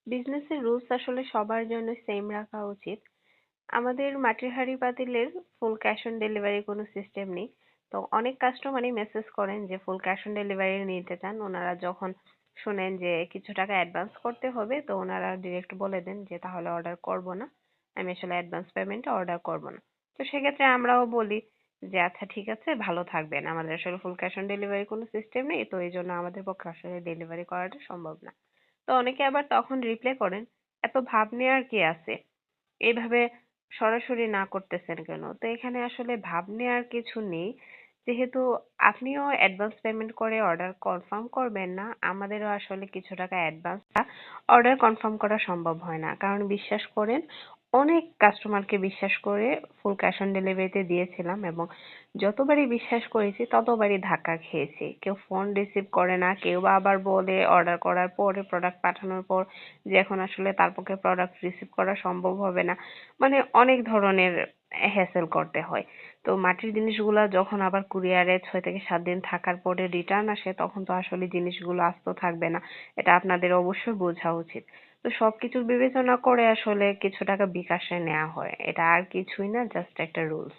বিজনেসের রুলস আসলে সবার জন্য সেম রাখা উচিত। আমাদের মাটির হাঁড়ি পাতিলের ফুল ক্যাশ অন ডেলিভারি কোনো সিস্টেম নেই। তো অনেক কাস্টমারই মেসেজ করেন যে ফুল ক্যাশ অন ডেলিভারি নিতে চান। ওনারা যখন শোনেন যে কিছু টাকা অ্যাডভান্স করতে হবে তো ওনারা ডিরেক্ট বলে দেন যে তাহলে অর্ডার করব না, আমি আসলে অ্যাডভান্স পেমেন্টে অর্ডার করব না। তো সেক্ষেত্রে আমরাও বলি যে আচ্ছা ঠিক আছে, ভালো থাকবেন, আমাদের আসলে ফুল ক্যাশ অন ডেলিভারি কোনো সিস্টেম নেই, তো এই জন্য আমাদের পক্ষে আসলে ডেলিভারি করাটা সম্ভব না। তো অনেকে আবার তখন রিপ্লাই করেন, এত ভাব নেওয়ার কি আছে, এইভাবে সরাসরি না করতেছেন কেন? তো এখানে আসলে ভাব নেওয়ার কিছু নেই। যেহেতু আপনিও অ্যাডভান্স পেমেন্ট করে অর্ডার কনফার্ম করবেন না, আমাদেরও আসলে কিছু টাকা অ্যাডভান্স অর্ডার কনফার্ম করা সম্ভব হয় না। কারণ বিশ্বাস করেন, অনেক কাস্টমারকে বিশ্বাস করে ফুল ক্যাশ অন ডেলিভারিতে দিয়েছিলাম এবং যতবারই বিশ্বাস করেছি ততবারই ধাক্কা খেয়েছি। কেউ ফোন রিসিভ করে না, কেউ বা আবার বলে অর্ডার করার পরে প্রোডাক্ট পাঠানোর পর যে এখন আসলে তার পক্ষে প্রোডাক্ট রিসিভ করা সম্ভব হবে না। মানে অনেক ধরনের হ্যাসেল করতে হয়। তো মাটির জিনিসগুলা যখন আবার কুরিয়ারে 6 থেকে 7 দিন থাকার পরে রিটার্ন আসে তখন তো আসলে জিনিসগুলো আস্ত থাকবে না। এটা আপনাদের অবশ্যই বোঝা উচিত। তো সবকিছু বিবেচনা করে আসলে কিছু টাকা বিকাশে নেওয়া হয়। এটা আর কিছুই না, জাস্ট একটা রুলস।